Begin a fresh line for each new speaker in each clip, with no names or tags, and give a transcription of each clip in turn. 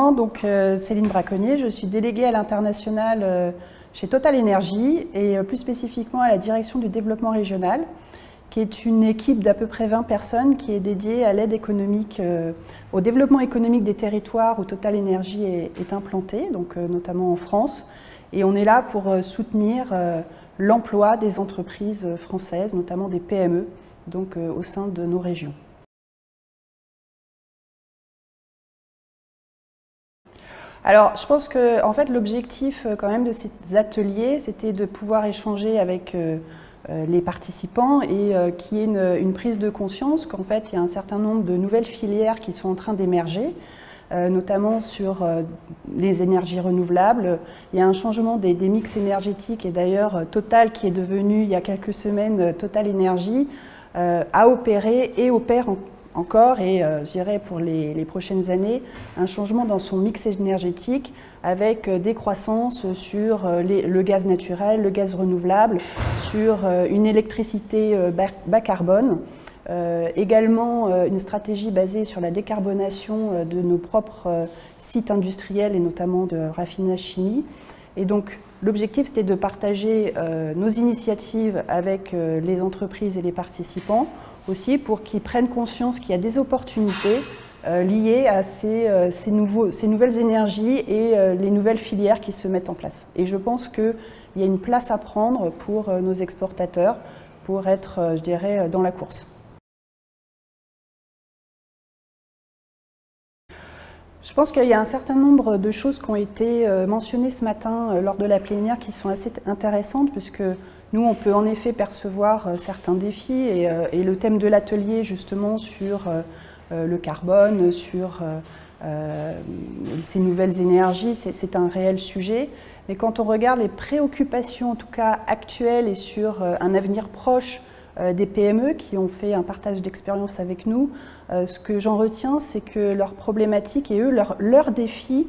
présente, donc Céline Braconnier, je suis déléguée à l'international chez Total Energy et plus spécifiquement à la direction du développement régional, qui est une équipe d'à peu près 20 personnes qui est dédiée à l'aide économique, au développement économique des territoires où Total Energy est implanté, donc notamment en France. Et on est là pour soutenir l'emploi des entreprises françaises, notamment des PME, donc au sein de nos régions. Alors, je pense que en fait, l'objectif quand même de ces ateliers, c'était de pouvoir échanger avec les participants et qu'il y ait une prise de conscience qu'en fait, il y a un certain nombre de nouvelles filières qui sont en train d'émerger, notamment sur les énergies renouvelables. Il y a un changement des mix énergétiques et d'ailleurs Total, qui est devenu il y a quelques semaines Total Energy, a opéré et opère encore, et je dirais pour les prochaines années, un changement dans son mix énergétique avec des croissances sur le gaz naturel, le gaz renouvelable, sur une électricité bas carbone, également une stratégie basée sur la décarbonation de nos propres sites industriels et notamment de raffinage chimie. Et donc l'objectif, c'était de partager nos initiatives avec les entreprises et les participants, aussi pour qu'ils prennent conscience qu'il y a des opportunités liées à ces nouvelles énergies et les nouvelles filières qui se mettent en place. Et je pense qu'il y a une place à prendre pour nos exportateurs pour être, je dirais, dans la course. Je pense qu'il y a un certain nombre de choses qui ont été mentionnées ce matin lors de la plénière qui sont assez intéressantes, puisque nous, on peut en effet percevoir certains défis et le thème de l'atelier justement sur le carbone, sur ces nouvelles énergies, c'est un réel sujet. Mais quand on regarde les préoccupations, en tout cas actuelles, et sur un avenir proche des PME qui ont fait un partage d'expérience avec nous, ce que j'en retiens, c'est que leurs problématiques et eux, leur défi,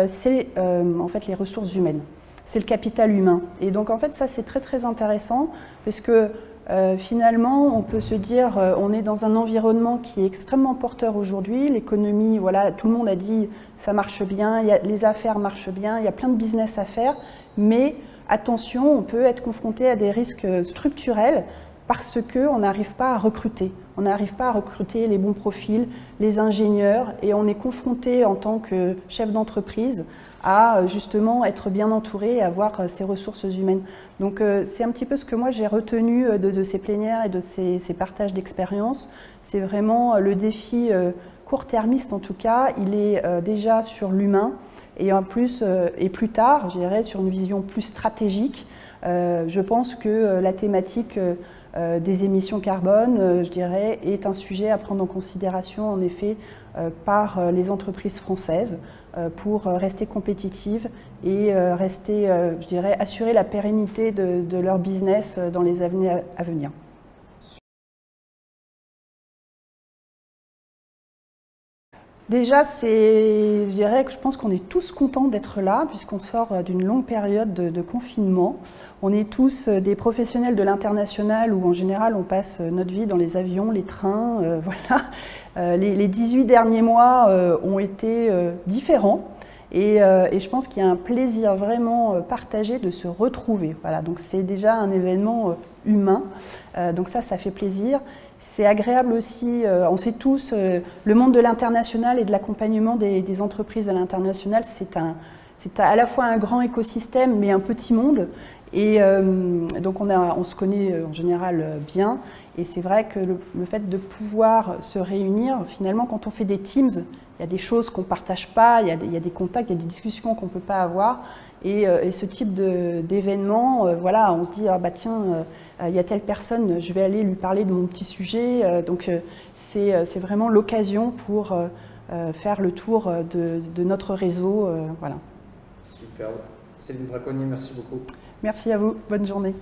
c'est en fait les ressources humaines. C'est le capital humain. Et donc en fait ça c'est très intéressant parce que finalement on peut se dire on est dans un environnement qui est extrêmement porteur aujourd'hui, l'économie, voilà, tout le monde a dit ça marche bien, les affaires marchent bien, il y a plein de business à faire, mais attention, on peut être confronté à des risques structurels parce qu'on n'arrive pas à recruter. On n'arrive pas à recruter les bons profils, les ingénieurs, et on est confronté en tant que chef d'entreprise à justement être bien entouré et avoir ces ressources humaines. Donc c'est un petit peu ce que moi j'ai retenu de ces plénières et de ces partages d'expérience. C'est vraiment le défi court-termiste en tout cas, il est déjà sur l'humain et en plus, et plus tard, je dirais, sur une vision plus stratégique. Je pense que la thématique des émissions carbone, je dirais, est un sujet à prendre en considération en effet par les entreprises françaises pour rester compétitives et rester, je dirais, assurer la pérennité de leur business dans les années à venir. Déjà, je dirais que je pense qu'on est tous contents d'être là, puisqu'on sort d'une longue période de confinement. On est tous des professionnels de l'international où, en général, on passe notre vie dans les avions, les trains, voilà. Les 18 derniers mois ont été différents. Et je pense qu'il y a un plaisir vraiment partagé de se retrouver. Voilà, donc c'est déjà un événement humain, donc ça fait plaisir. C'est agréable aussi, on sait tous, le monde de l'international et de l'accompagnement des entreprises à l'international, c'est à la fois un grand écosystème mais un petit monde. Et donc on se connaît en général bien. Et c'est vrai que le fait de pouvoir se réunir, finalement quand on fait des Teams, il y a des choses qu'on ne partage pas, il y a des contacts, il y a des discussions qu'on ne peut pas avoir. Et ce type d'événement, voilà, on se dit, ah bah tiens, il y a telle personne, je vais aller lui parler de mon petit sujet. Donc c'est vraiment l'occasion pour faire le tour de notre réseau. Voilà.
Super. Céline Braconnier, merci beaucoup.
Merci à vous, bonne journée.